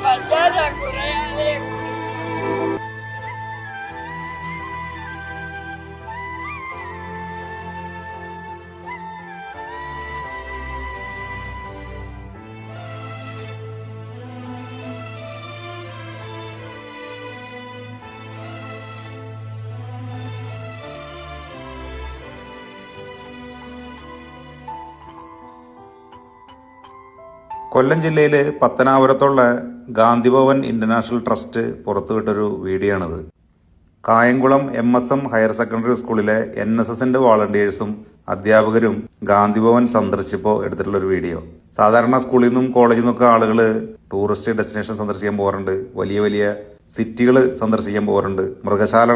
പഞ്ചാര കുറയാതെ കൊല്ലം ജില്ലയിലെ പത്തനാപുരത്തുള്ള ഗാന്ധിഭവൻ ഇന്റർനാഷണൽ ട്രസ്റ്റ് പുറത്തുവിട്ടൊരു വീഡിയോ ആണിത്. കായംകുളം MSM ഹയർ സെക്കൻഡറി സ്കൂളിലെ NSSന്റെ വാളണ്ടിയേഴ്സും അധ്യാപകരും ഗാന്ധിഭവൻ സന്ദർശിച്ചപ്പോൾ എടുത്തിട്ടുള്ളൊരു വീഡിയോ. സാധാരണ സ്കൂളിൽ നിന്നും കോളേജിൽ നിന്നൊക്കെ ആളുകൾ ടൂറിസ്റ്റ് ഡെസ്റ്റിനേഷൻ സന്ദർശിക്കാൻ പോകാറുണ്ട്, വലിയ വലിയ സിറ്റികൾ സന്ദർശിക്കാൻ പോകാറുണ്ട്, മൃഗശാല